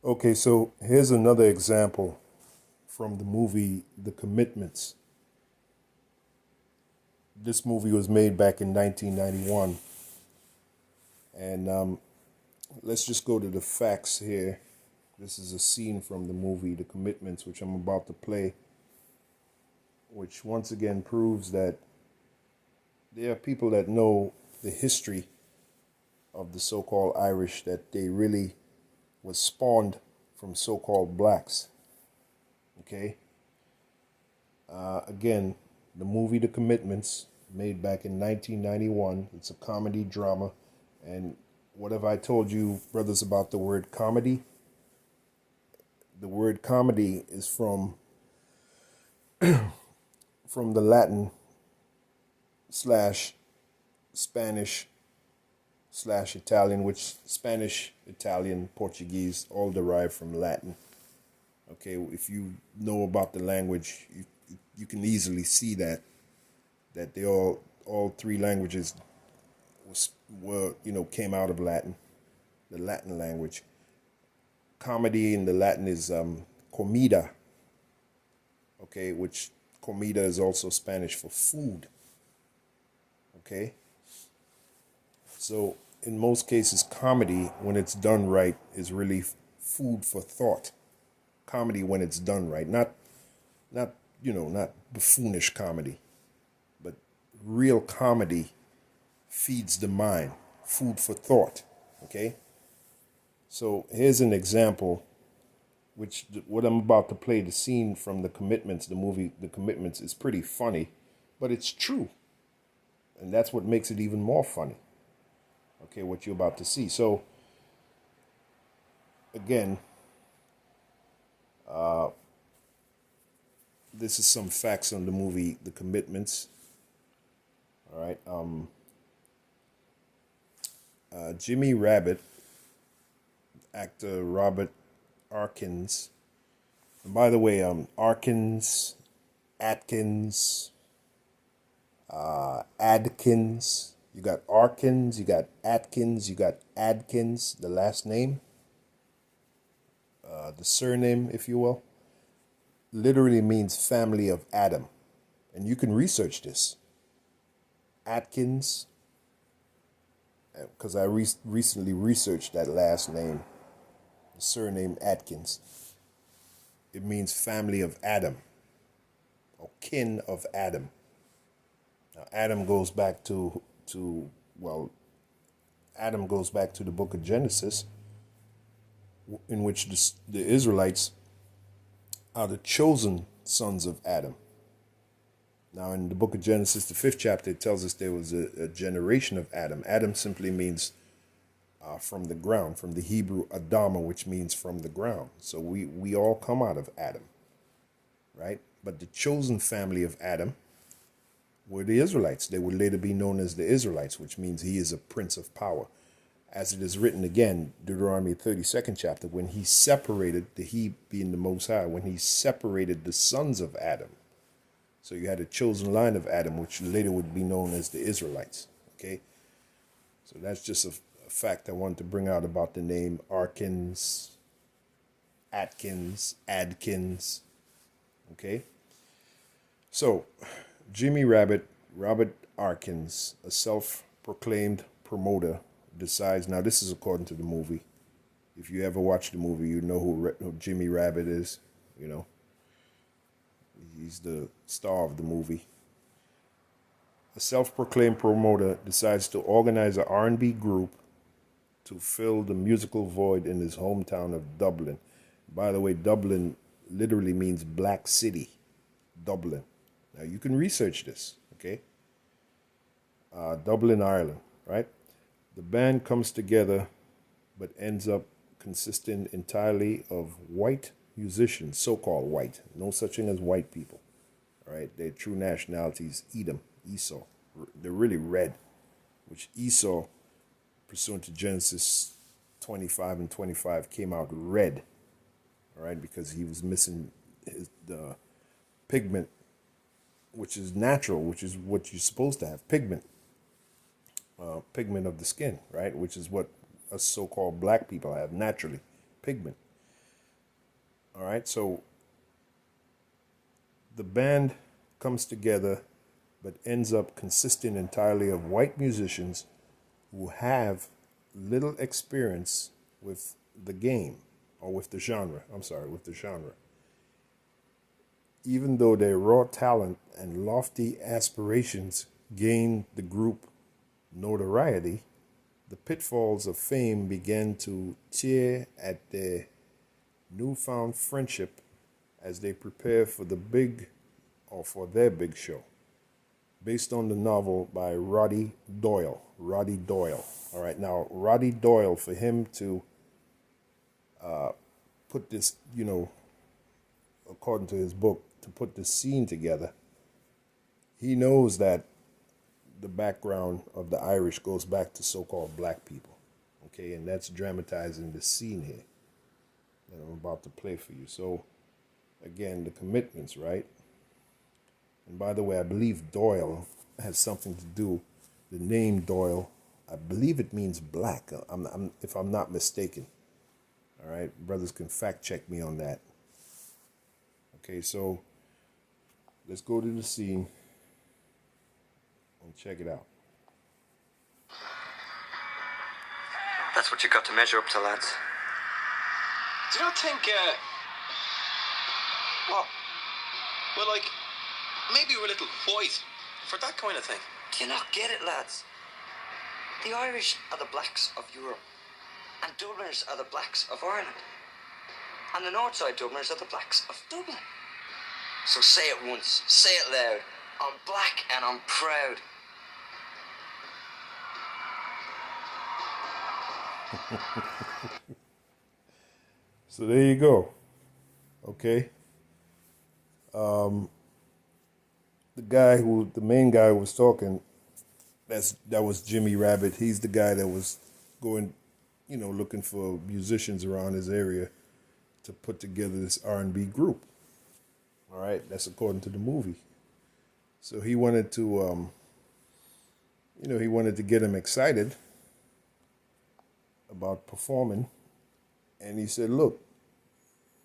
Okay, so here's another example from the movie The Commitments. This movie was made back in 1991. And let's just go to the facts here. This is a scene from the movie The Commitments, which I'm about to play, which once again proves that there are people that know the history of the so-called Irish, that they really was spawned from so-called blacks. Okay. Again, the movie The Commitments, made back in 1991. It's a comedy drama. And what have I told you, brothers, about the word comedy? The word comedy is from the Latin / Spanish / Italian, which Spanish, Italian, Portuguese all derive from Latin. Okay, if you know about the language, you can easily see that they all three languages came out of Latin, the Latin language. Comedy in the Latin is comida. Okay, which comida is also Spanish for food. Okay, so in most cases, comedy, when it's done right, is really food for thought. Comedy when it's done right, not buffoonish comedy, but real comedy feeds the mind, food for thought. Okay, so here's an example, what I'm about to play, the scene from The Commitments, the movie The Commitments, is pretty funny, but it's true, and that's what makes it even more funny. Okay, what you're about to see. So again, this is some facts on the movie The Commitments. All right. Jimmy Rabbit, actor Robert Arkins. And by the way, Arkins, Atkins, Adkins. You got Arkins, you got Atkins, you got Adkins, the last name, the surname, if you will, literally means family of Adam. And you can research this. Atkins, because I recently researched that last name, the surname Atkins. It means family of Adam, or kin of Adam. Now, Adam goes back to the book of Genesis, in which the Israelites are the chosen sons of Adam. Now, in the book of Genesis, the 5th chapter, it tells us there was a generation of Adam. Adam simply means from the ground, from the Hebrew Adama, which means from the ground. So we all come out of Adam, right? But the chosen family of Adam were the Israelites. They would later be known as the Israelites, which means he is a prince of power. As it is written again, Deuteronomy 32nd chapter, when he separated, the he being the Most High, when he separated the sons of Adam. So you had a chosen line of Adam, which later would be known as the Israelites. Okay, so that's just a fact I wanted to bring out about the name Arkins, Atkins, Adkins. Okay, so Jimmy Rabbit, Robert Arkins, a self-proclaimed promoter, decides, now this is according to the movie. If you ever watch the movie, you know who Jimmy Rabbit is. You know, he's the star of the movie. A self-proclaimed promoter decides to organize an R&B group to fill the musical void in his hometown of Dublin. By the way, Dublin literally means Black City. Dublin. Now, you can research this, okay? Dublin, Ireland, right? The band comes together, but ends up consisting entirely of white musicians, so-called white. No such thing as white people, all right? Their true nationality is Edom, Esau. They're really red, which Esau, pursuant to Genesis 25 and 25, came out red, all right, because he was missing the pigment, which is natural, which is what you're supposed to have, pigment of the skin, right, which is what us so-called black people have naturally, pigment. All right, so the band comes together but ends up consisting entirely of white musicians who have little experience with the game, or with the genre. I'm sorry, with the genre. Even though their raw talent and lofty aspirations gained the group notoriety, the pitfalls of fame began to tear at their newfound friendship as they prepare for their big show, based on the novel by Roddy Doyle. Roddy Doyle. All right, now Roddy Doyle, for him to put this, according to his book, to put this scene together, he knows that the background of the Irish goes back to so-called black people. Okay, and that's dramatizing the scene here that I'm about to play for you. So, again, the commitments, right? And by the way, I believe Doyle has something to do. The name Doyle, I believe it means black, if I'm not mistaken. All right, brothers can fact check me on that. Okay, so let's go to the scene and check it out. That's what you got to measure up to, lads. Do you not think, what? Well, like, maybe we're a little white for that kind of thing. Do you not get it, lads? The Irish are the blacks of Europe, and Dubliners are the blacks of Ireland, and the Northside Dubliners are the blacks of Dublin. So say it once, say it loud. I'm black and I'm proud. So there you go. Okay. The main guy who was talking, that was Jimmy Rabbit. He's the guy that was going, looking for musicians around his area to put together this R&B group. All right, that's according to the movie. So he wanted to, he wanted to get him excited about performing, and he said, "Look,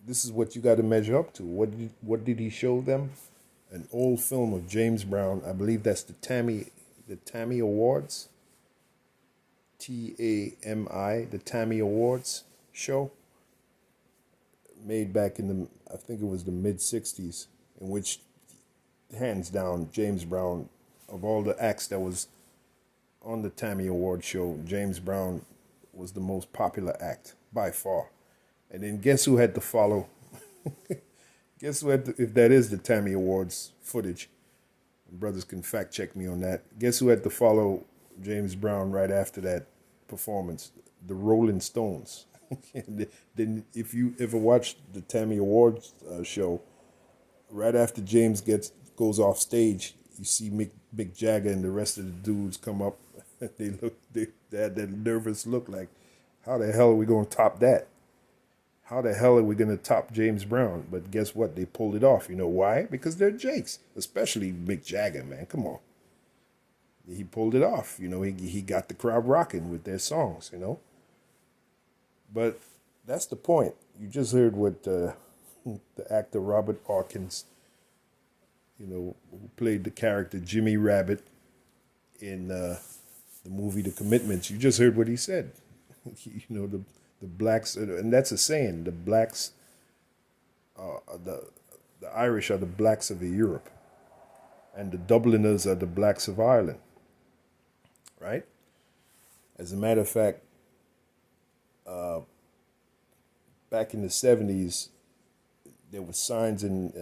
this is what you got to measure up to." What did he show them? An old film of James Brown. I believe that's the Tammy Awards. TAMI, the Tammy Awards show, made back in I think it was the mid-60s, in which, hands down, James Brown, of all the acts that was on the Tammy Award show, James Brown was the most popular act by far. And then guess who had to follow? Guess who if that is the Tammy Awards footage? Brothers can fact check me on that. Guess who had to follow James Brown right after that performance? The Rolling Stones. Then if you ever watched the Tammy Awards show, right after James goes off stage, you see Mick Jagger and the rest of the dudes come up. They had that nervous look, like, how the hell are we going to top that? How the hell are we going to top James Brown? But guess what? They pulled it off. You know why? Because they're Jakes, especially Mick Jagger, man. Come on. He pulled it off. He got the crowd rocking with their songs, But that's the point. You just heard what the actor Robert Hawkins, who played the character Jimmy Rabbit in the movie The Commitments. You just heard what he said. The blacks, and that's a saying, the blacks, the Irish are the blacks of Europe, and the Dubliners are the blacks of Ireland, right? As a matter of fact, back in the 70s, there were signs in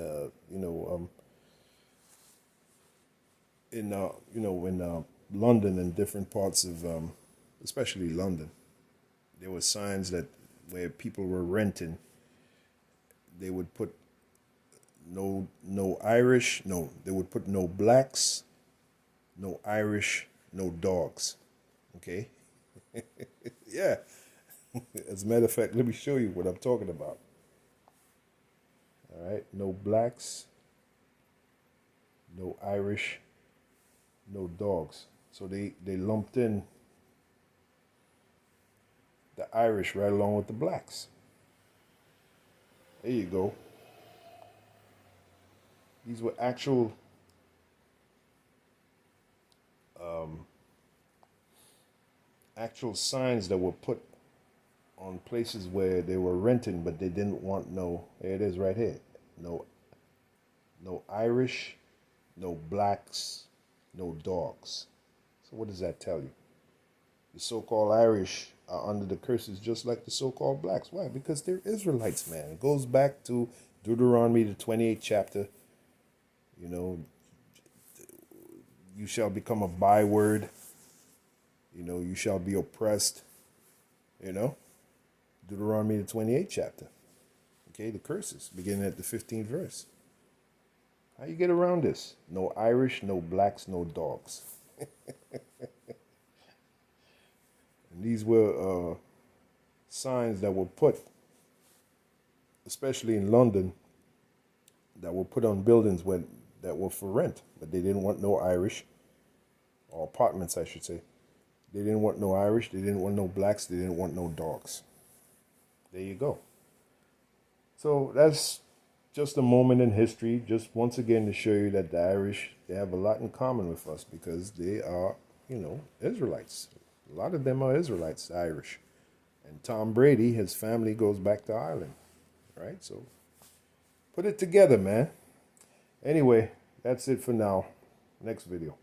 London and different parts of, especially London. There were signs that where people were renting, they would put no Irish, they would put no blacks, no Irish, no dogs. Okay? Yeah. As a matter of fact, let me show you what I'm talking about. All right? No blacks, no Irish, no dogs. So they lumped in the Irish right along with the blacks. There you go. These were actual actual signs that were put on places where they were renting, but they didn't want no. There it is, right here. No Irish, no blacks, no dogs. So what does that tell you? The so-called Irish are under the curses just like the so-called blacks. Why? Because they're Israelites, man. It goes back to Deuteronomy, the 28th chapter. You know, you shall become a byword. You know, you shall be oppressed. You know, Deuteronomy, the 28th chapter. Okay, the curses, beginning at the 15th verse. How you get around this? No Irish, no blacks, no dogs. And these were signs that were put, especially in London, that were put on buildings that were for rent, but they didn't want no Irish, or apartments, I should say. They didn't want no Irish, they didn't want no blacks, they didn't want no dogs. There you go. So that's just a moment in history, just once again to show you that the Irish, they have a lot in common with us because they are, you know, Israelites. A lot of them are Israelites, the Irish. And Tom Brady, his family goes back to Ireland, right? So put it together, man. Anyway, that's it for now. Next video.